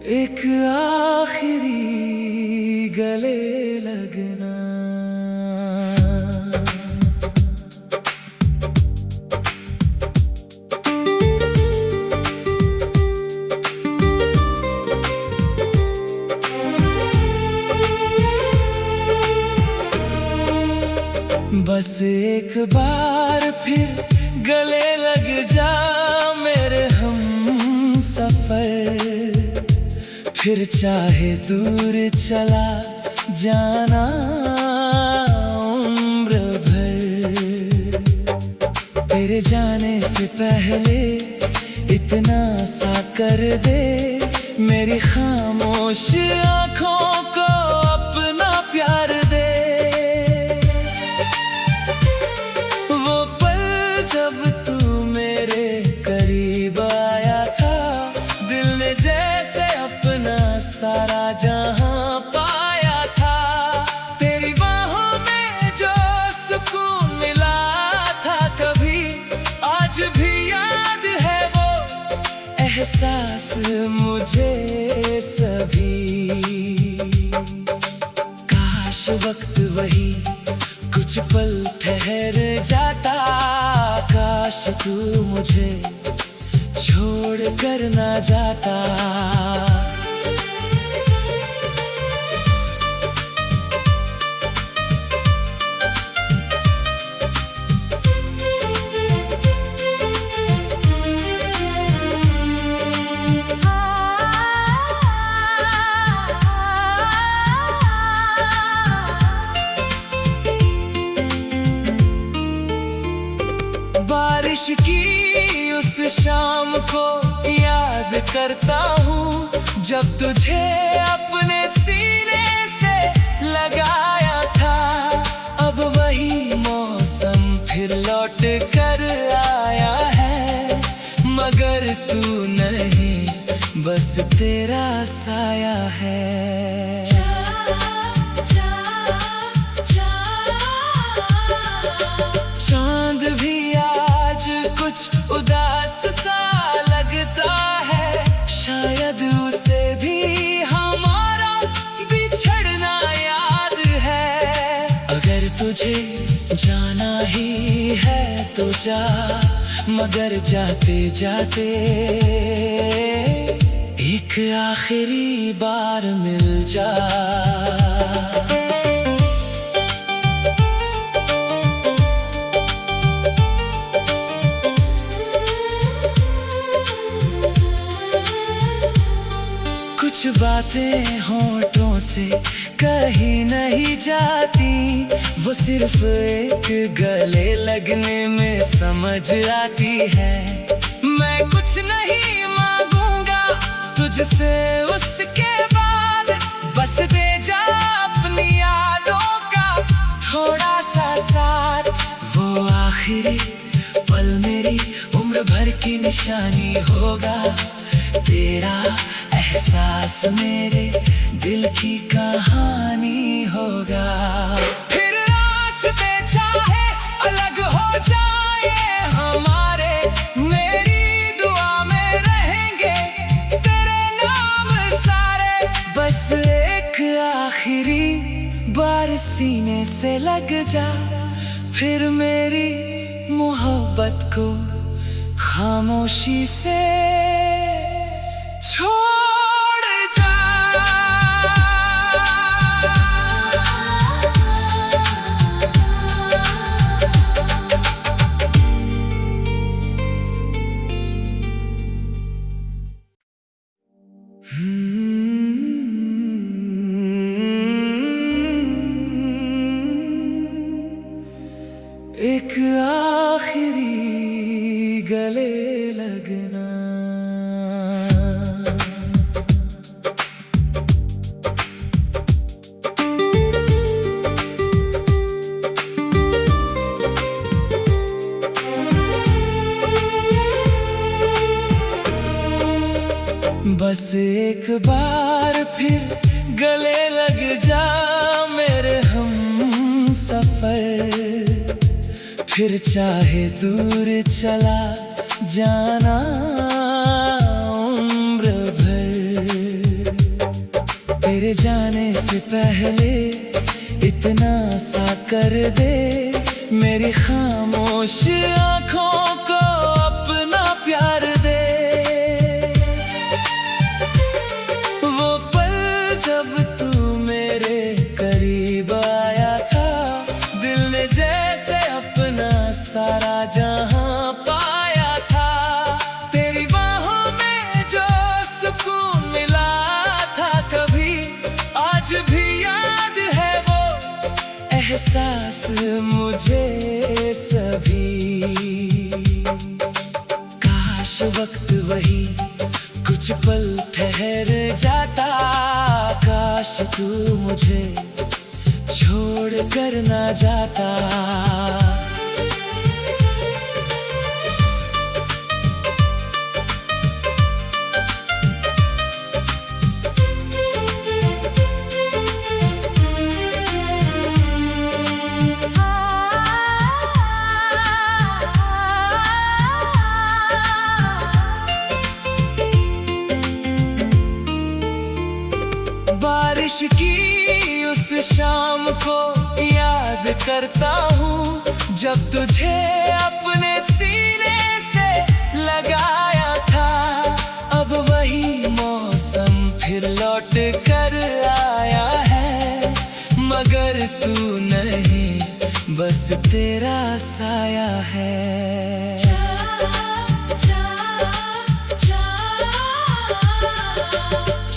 एक आखिरी गले लगना। बस एक बार फिर गले लग जा मेरे हम सफर, फिर चाहे दूर चला जाना उम्र भर। तेरे जाने से पहले इतना सा कर दे, मेरी खामोश आँखों को अपना प्यार दे। वो पल जब तू मेरे करीब आया था, दिल ने जैसे अपना सारा जहां पाया था। तेरी बाहों में जो सुकून मिला था कभी, आज भी याद है वो एहसास मुझे सभी। काश वक्त वही कुछ पल ठहर जाता, काश तू मुझे छोड़ कर ना जाता। बारिश की उस शाम को याद करता हूँ, जब तुझे अपने सीने से लगाया था। अब वही मौसम फिर लौट कर आया है, मगर तू नहीं, बस तेरा साया है। चांद भी आज कुछ उदास सा लगता है, शायद उसे भी हमारा बिछड़ना याद है। अगर तुझे जाना ही है तो जा, मगर जाते जाते एक आखिरी बार मिल जा। कुछ बातें होठों से कहीं नहीं जाती, वो सिर्फ एक गले लगने में समझ आती है। मैं कुछ नहीं मांगूंगा तुझसे उसके बाद, बस दे जा अपनी यादों का थोड़ा सा साथ। वो आखिरी पल मेरी उम्र भर की निशानी होगा, तेरा एहसास मेरे दिल की कहानी होगा। फिर रास्ते चाहे अलग हो जाए हमारे, मेरी दुआ में रहेंगे तेरे नाम सारे। बस एक आखिरी बार सीने से लग जा, फिर मेरी मोहब्बत को खामोशी से छोड़ जा। एक आखिरी गले लगना। बस एक बार फिर गले लग जा मेरे हम सफर, फिर चाहे दूर चला जाना उम्र भर। तेरे जाने से पहले इतना सा कर दे, मेरी खामोश आँखों को अपना प्यार दे। वो पल जब तू मेरे करीब आया था, दिल ने जैसे अपना सारा जहां पाया था। तेरी बाहों में जो सुकून मिला था कभी, आज भी याद है वो एहसास मुझे सभी। काश वक्त वही कुछ पल ठहर जाता, काश तू मुझे छोड़ कर ना जाता। बारिश की उस शाम को याद करता हूँ, जब तुझे अपने सीने से लगाया था। अब वही मौसम फिर लौट कर आया है, मगर तू नहीं, बस तेरा साया है।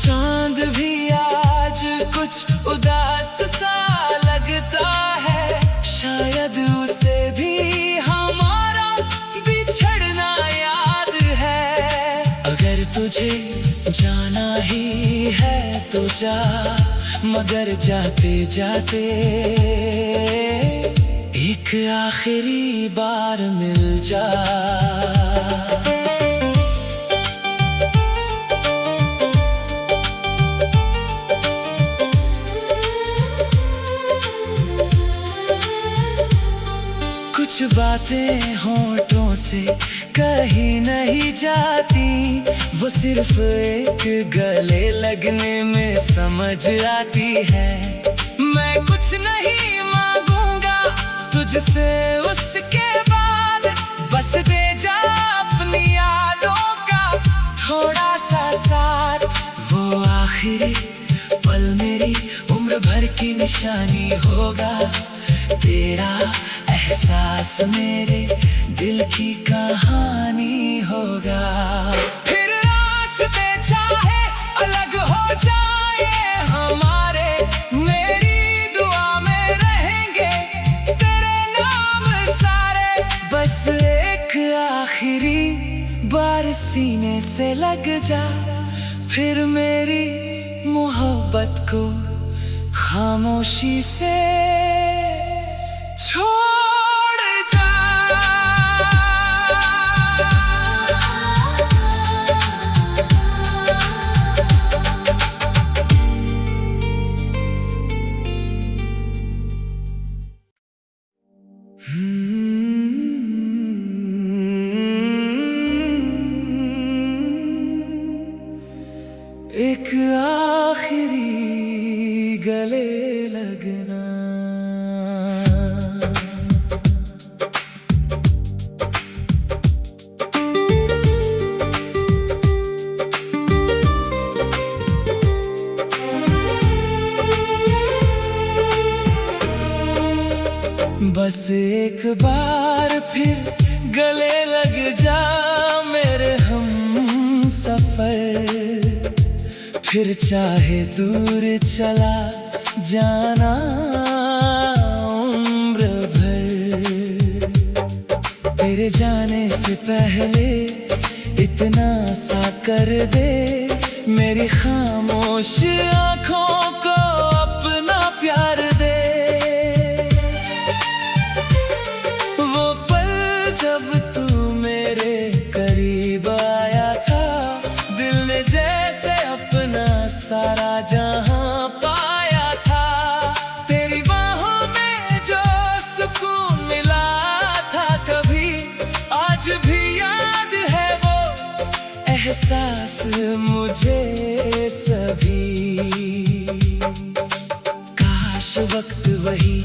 चांद भी आज कुछ उदास सा लगता है, शायद उसे भी हमारा बिछड़ना याद है। अगर तुझे जाना ही है तो जा, मगर जाते जाते एक आखिरी बार मिल जा। कुछ बातें होठों से कहीं नहीं जाती, वो सिर्फ एक गले लगने में समझ आती है। मैं कुछ नहीं मांगूंगा तुझसे उसके बाद, बस दे जा अपनी यादों का थोड़ा सा साथ। वो आखिरी पल मेरी उम्र भर की निशानी होगा, तेरा एहसास मेरे दिल की कहानी होगा। फिर रास्ते चाहे अलग हो जाए हमारे, मेरी दुआ में रहेंगे तेरे नाम सारे। बस एक आखिरी बार सीने से लग जा, फिर मेरी मोहब्बत को खामोशी से छोड़ जा। एक आखिरी गले लगना। बस एक बार फिर गले लग जा मेरे हम सफर, फिर चाहे दूर चला जाना उम्र भर। तेरे जाने से पहले इतना सा कर दे, मेरी खामोश आँखों को अपना प्यार दे। वो पल जब तू मेरे करीब आया था, दिल ने जैसे अपना सारा जहां पाया था। तेरी बाहों में जो सुकून मिला था मुझे सभी। काश वक्त वही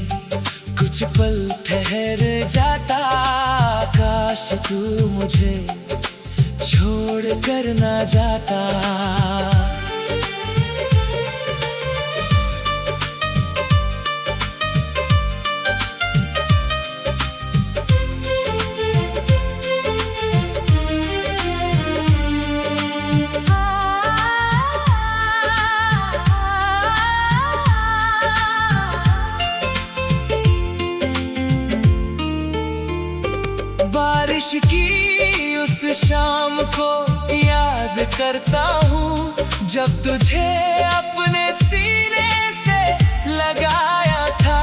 कुछ पल ठहर जाता, काश तू मुझे छोड़ कर ना जाता। बारिश की उस शाम को याद करता हूँ, जब तुझे अपने सीने से लगाया था।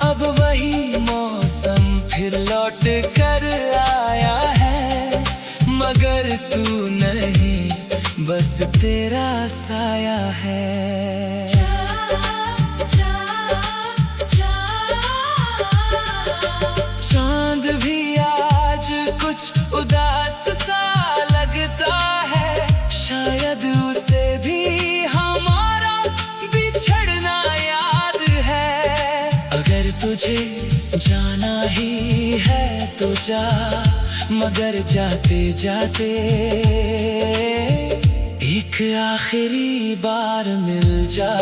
अब वही मौसम फिर लौट कर आया है, मगर तू नहीं, बस तेरा साया है। चांद भी आज कुछ उदास सा लगता है, शायद उसे भी हमारा बिछड़ना याद है। अगर तुझे जाना ही है तो जा, मगर जाते जाते एक आखिरी बार मिल जा।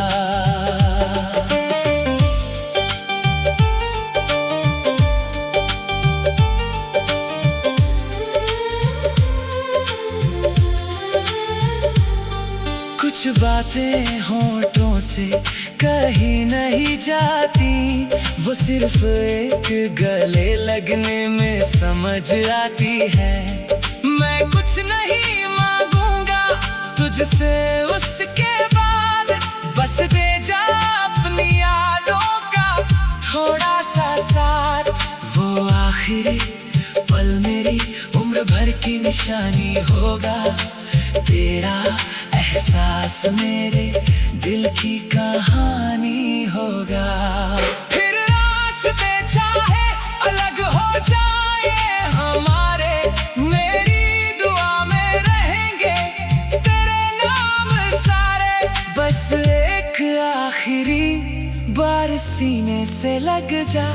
कुछ बातें होठों से कहीं नहीं जाती, वो सिर्फ एक गले लगने में समझ आती है। मैं कुछ नहीं मांगूंगा तुझसे उसके बाद, बस दे जा अपनी यादों का थोड़ा सा साथ। वो आखिरी पल मेरी उम्र भर की निशानी होगा, तेरा एहसास मेरे दिल की कहानी होगा। फिर रास्ते चाहे अलग हो जाए हमारे, मेरी दुआ में रहेंगे तेरे नाम सारे। बस एक आखिरी बार सीने से लग जा,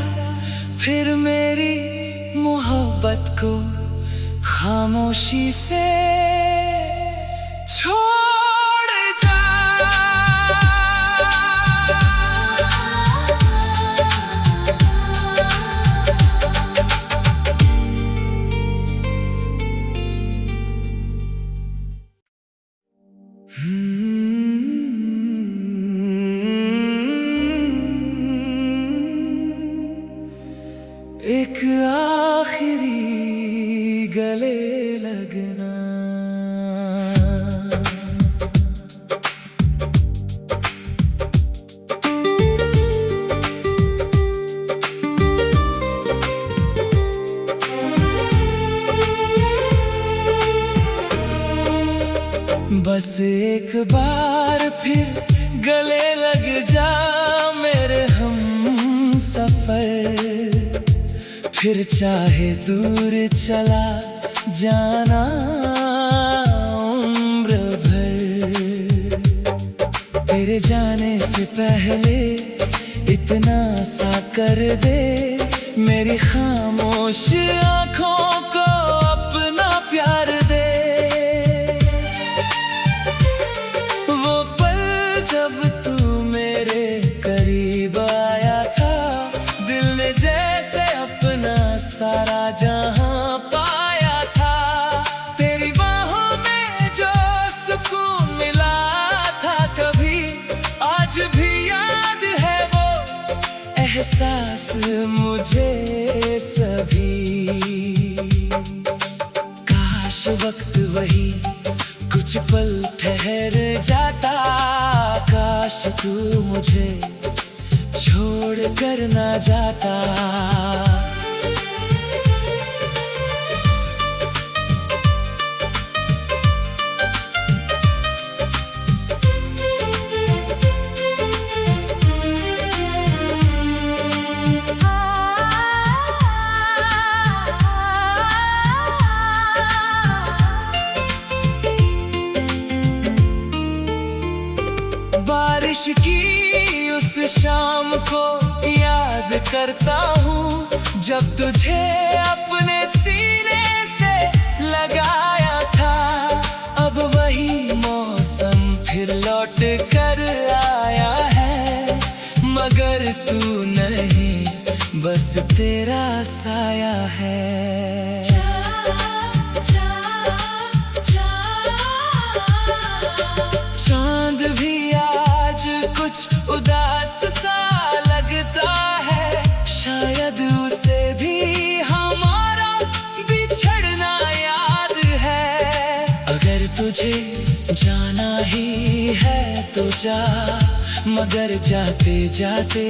फिर मेरी मोहब्बत को खामोशी से छोड़ जा। एक आखिरी गले लगना। बस एक बार फिर गले लग जा मेरे हम सफर, फिर चाहे दूर चला जाना उम्र भर। तेरे जाने से पहले इतना सा कर दे, मेरी खामोश आँखों को अपना प्यार दे। वो पल जब तू मेरे करीब आया था, दिल ने जैसे अपना सारा जहां पाया था। तेरी बाहों में जो सुकून मिला था कभी, आज भी याद है वो एहसास मुझे सभी। काश वक्त वही कुछ पल ठहर जाता, काश तू मुझे छोड़ कर ना जाता। की उस शाम को याद करता हूँ, जब तुझे अपने सीने से लगाया था। अब वही मौसम फिर लौट कर आया है, मगर तू नहीं, बस तेरा साया है। चांद भी आज कुछ उदास सा लगता है, शायद उसे भी हमारा बिछड़ना याद है। अगर तुझे जाना ही है तो जा, मगर जाते जाते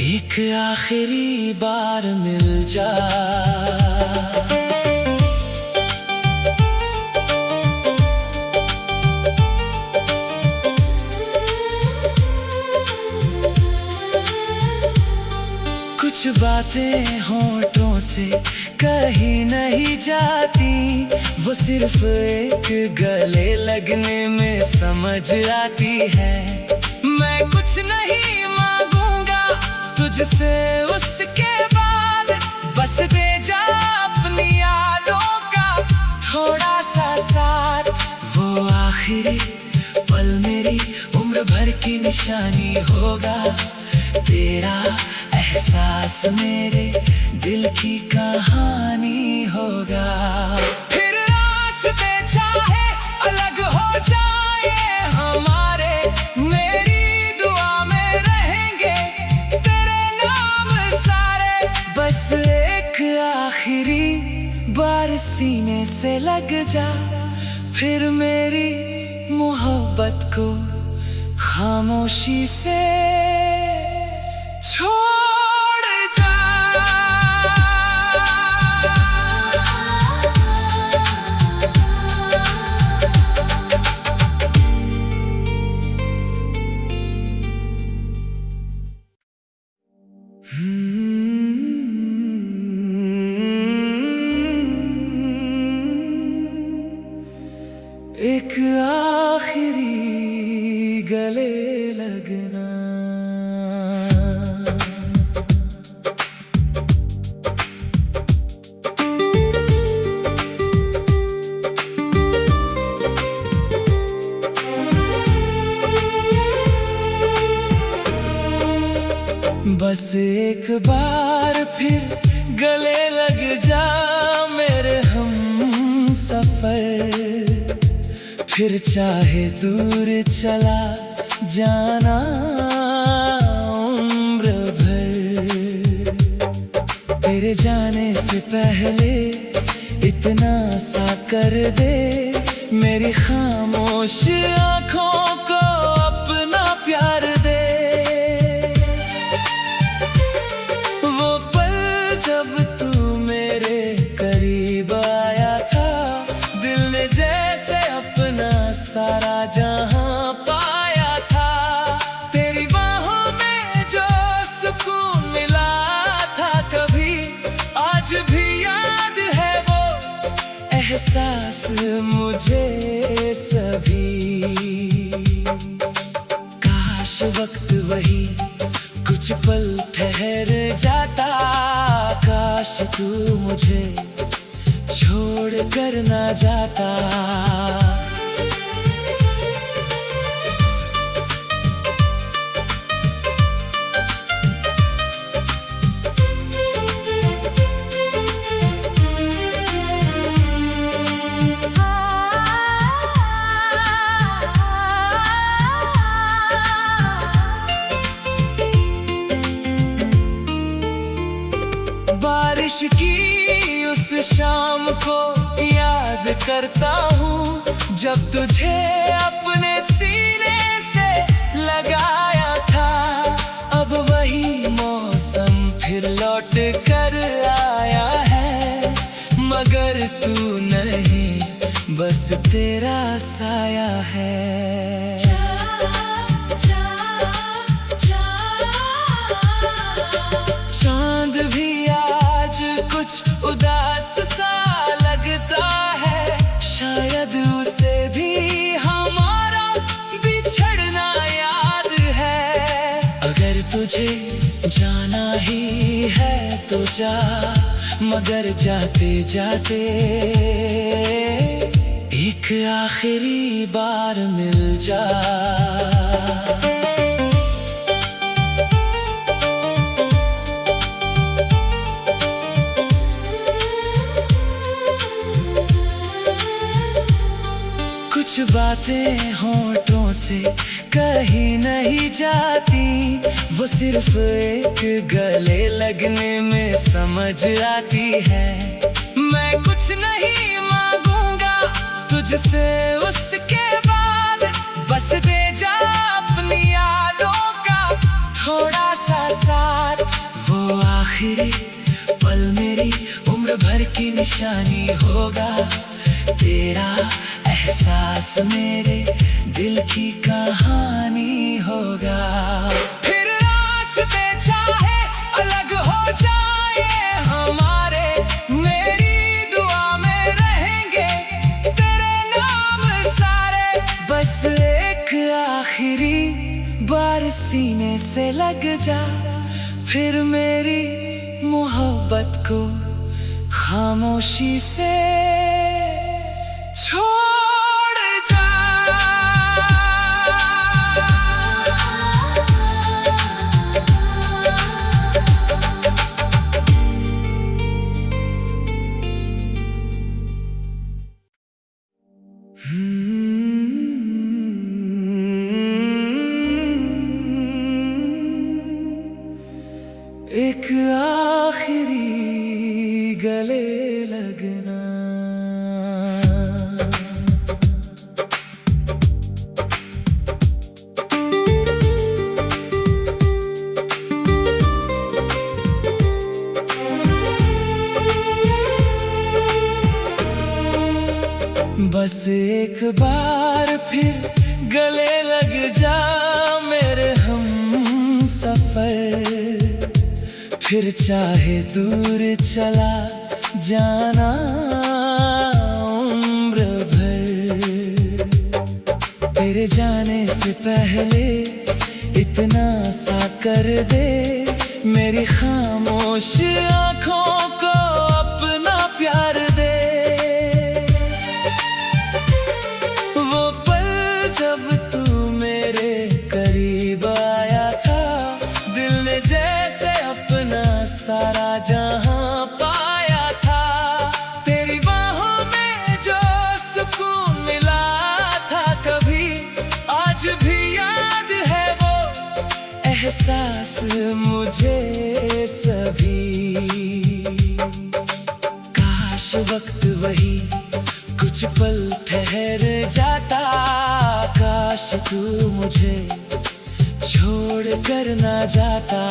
एक आखिरी बार मिल जा। कुछ बातें होठों से कहीं नहीं जाती, वो सिर्फ एक गले लगने में समझ आती है। मैं कुछ नहीं मांगूंगा तुझसे उसके बाद, बस दे जा अपनी यादों का थोड़ा सा साथ। वो आखिरी पल मेरी उम्र भर की निशानी होगा, तेरा एहसास मेरे दिल की कहानी होगा। फिर रास्ते चाहे अलग हो जाए हमारे, मेरी दुआ में रहेंगे तेरे नाम सारे। बस एक आखिरी बार सीने से लग जा, फिर मेरी मोहब्बत को खामोशी से छोड़ जा। एक आखिरी गले लगना। बस एक बार फिर गले लग जा मेरे हम सफर, फिर चाहे दूर चला जाना उम्र भर। तेरे जाने से पहले इतना सा कर दे, मेरी खामोश आँखों को अपना प्यार दे। वो पल जब तू मेरे करीब आया था, दिल ने जैसे अपना सारा जहां पाया था। तेरी बाहों में जो सुकून मिला था कभी, आज भी याद है वो एहसास मुझे सभी। काश वक्त वही कुछ पल ठहर जाता, काश तू मुझे छोड़ कर ना जाता। बारिश की उस शाम को याद करता हूँ, जब तुझे अपने सीने से लगाया था। अब वही मौसम फिर लौट कर आया है, मगर तू नहीं, बस तेरा साया है। चांद भी आज कुछ उदास सा लगता है, शायद उसे भी हमारा बिछड़ ही है तो जा, मगर जाते जाते एक आखिरी बार मिल जा। कुछ बातें होठों से कही नहीं जाती, वो सिर्फ एक गले लगने में समझ आती है। मैं कुछ नहीं मांगूंगा तुझसे उसके बाद, बस दे जा अपनी यादों का थोड़ा सा साथ। वो आखिरी पल मेरी उम्र भर की निशानी होगा, तेरा एहसास मेरे दिल की कहानी होगा। फिर रास्ते चाहे अलग हो जाए हमारे, मेरी दुआ में रहेंगे तेरे नाम सारे। बस एक आखिरी बार सीने से लग जा, फिर मेरी मोहब्बत को खामोशी से छोड़ जा। एक आखिरी गले लगना। बस एक बार फिर गले लग जा मेरे हम सफर, फिर चाहे दूर चला जाना उम्र भर। तेरे जाने से पहले इतना सा कर दे, मेरी खामोश आँखों को अपना प्यार दे। वो पल जब तू मेरे करीब आया था, दिल ने जैसे अपना सारा जहां पाया था। तेरी बाहों में जो सुकून मिला था कभी, आज भी याद है वो एहसास मुझे सभी। काश वक्त वही कुछ पल ठहर जाता, काश तू मुझे छोड़ कर ना जाता।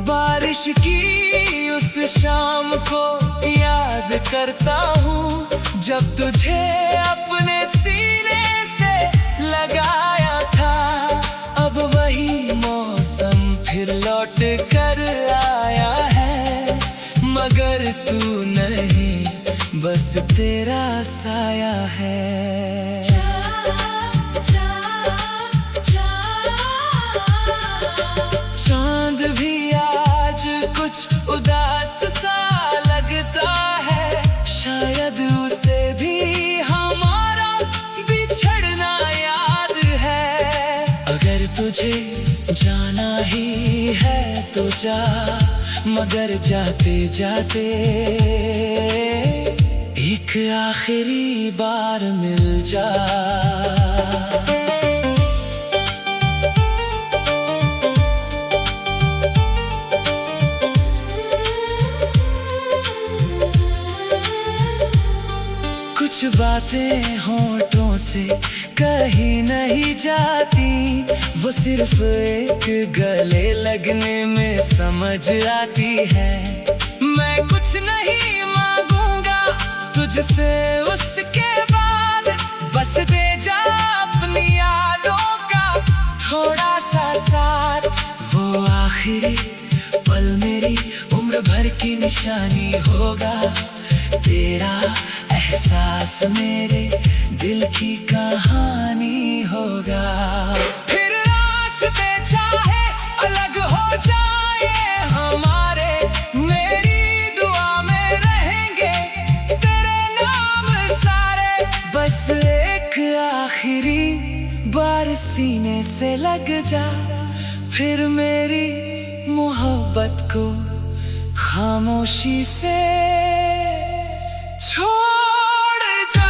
बारिश की उस शाम को याद करता हूँ, जब तुझे अपने सीने से लगाया था। अब वही मौसम फिर लौट कर आया है, मगर तू नहीं बस तेरा साया है। चांद भी आज कुछ उदास सा लगता है, शायद उसे भी हमारा बिछड़ना याद है। अगर तुझे जाना ही है तो जा, मगर जाते जाते एक आखिरी बार मिल जा। कुछ बातें होठों से कही नहीं जाती, वो सिर्फ एक गले लगने में समझ आती है। मैं कुछ नहीं मांगूंगा तुझसे उसके बाद बस दे जा अपनी यादों का थोड़ा सा साथ। वो आखिरी पल मेरी उम्र भर की निशानी होगा, तेरा एहसास मेरे दिल की कहानी होगा। फिर रास्ते चाहे अलग हो जाए हमारे, मेरी दुआ में रहेंगे तेरे नाम सारे। बस एक आखिरी बार सीने से लग जा, फिर मेरी मोहब्बत को खामोशी से छोड़ जा।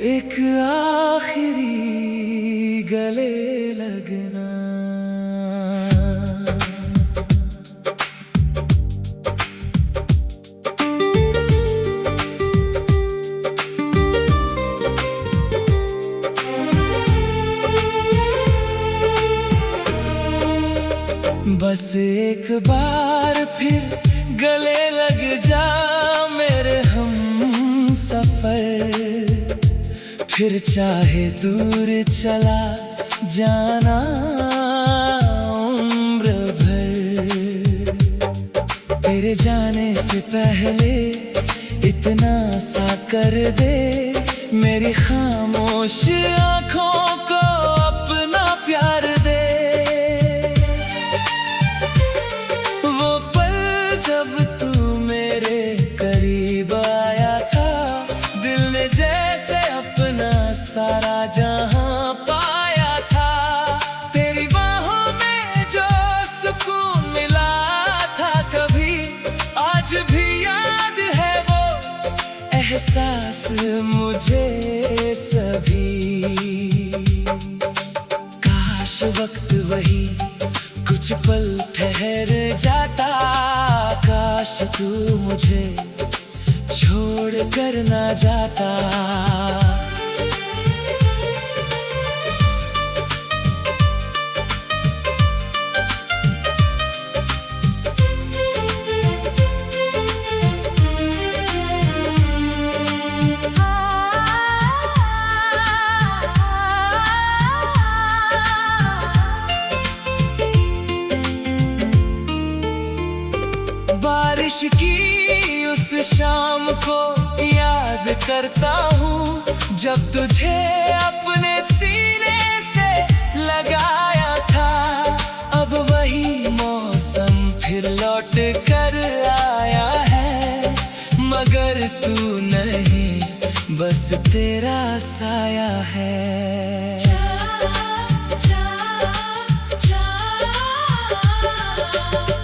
एक आखिरी गले लगना, बस एक बार फिर गले लग जा मेरे हम सफर। फिर चाहे दूर चला जाना उम्र भर, तेरे जाने से पहले इतना सा कर दे, मेरी खामोश आँखों को अपना प्यार दे। वो पल जब तू मेरे करीब आया था, दिल ने जैसे अपना सारा जहां पाया था। तेरी बाहों में जो सुकून मिला था कभी, आज भी याद है वो एहसास मुझे सभी। काश वक्त वही कुछ पल ठहर जाता, काश तू मुझे छोड़ कर ना जाता। बारिश की उस शाम को याद करता हूँ, जब तुझे अपने सीने से लगाया था। अब वही मौसम फिर लौट कर आया है, मगर तू नहीं बस तेरा साया है।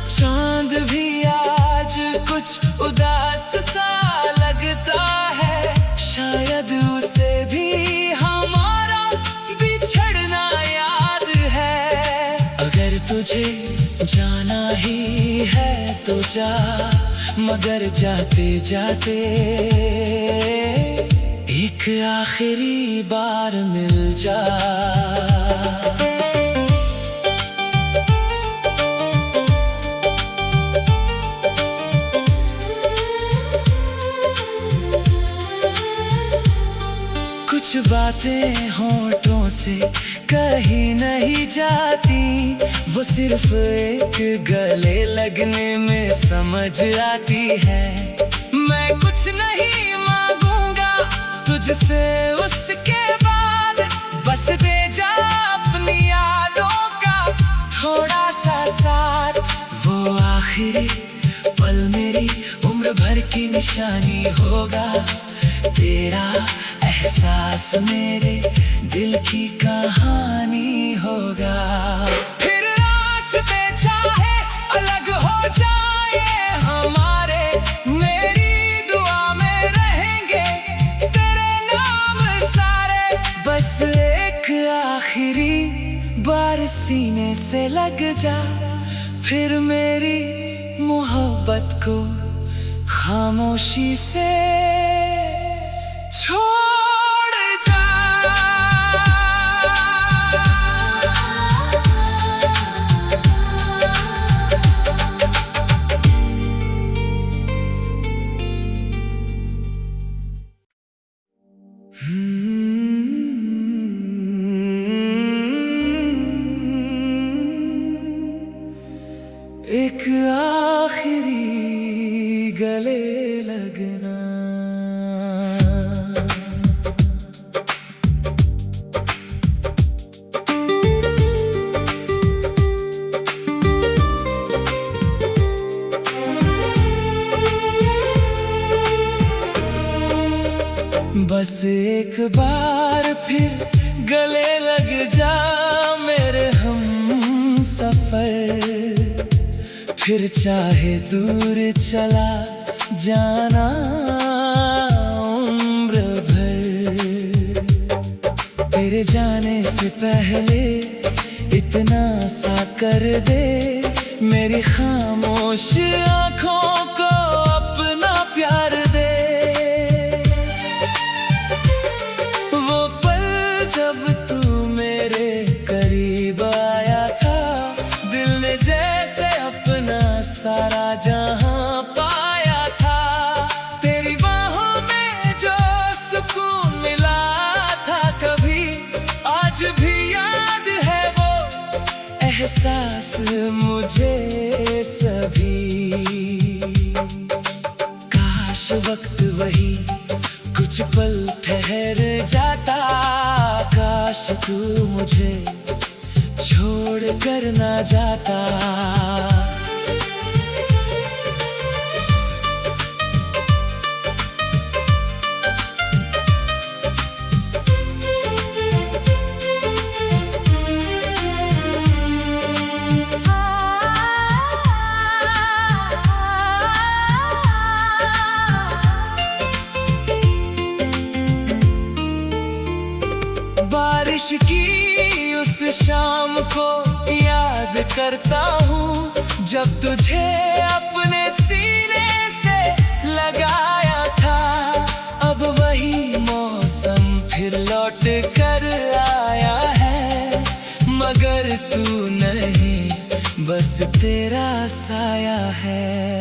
चांद भी आज कुछ उदास सा लगता है, शायद उसे भी हमारा बिछड़ना याद है। अगर तुझे जाना ही है तो जा, मगर जाते जाते एक आखिरी बार मिल जा। कुछ बातें होठों से कहीं नहीं जाती, वो सिर्फ एक गले लगने में समझ आती है। मैं कुछ नहीं मांगूंगा तुझसे उसके बाद, बस दे जा अपनी यादों का थोड़ा सा साथ। वो आखिरी पल मेरी उम्र भर की निशानी होगा, तेरा एहसास मेरे दिल की कहानी होगा। फिर रास्ते चाहे अलग हो जाए हमारे, मेरी दुआ में रहेंगे तेरे नाम सारे। बस एक आखिरी बार सीने से लग जा, फिर मेरी मोहब्बत को खामोशी से छोड़ जा। एक आखिरी गले लगना, बस एक बार फिर गले लग जा मेरे हम सफर। फिर चाहे दूर चला जाना उम्र भर। तेरे जाने से पहले इतना सा कर दे, मेरी खामोश आँखों को अपना प्यार दे। वो पल जब तू मेरे करीब आया था, दिल ने जैसे अपना सारा जहां पाया था। तेरी बाहों में जो सुकून मिला था कभी, आज भी याद है वो एहसास मुझे सभी। काश वक्त वही कुछ पल ठहर जाता, काश तू मुझे छोड़ कर ना जाता। बारिश की उस शाम को याद करता हूँ, जब तुझे अपने सीने से लगाया था। अब वही मौसम फिर लौट कर आया है, मगर तू नहीं, बस तेरा साया है।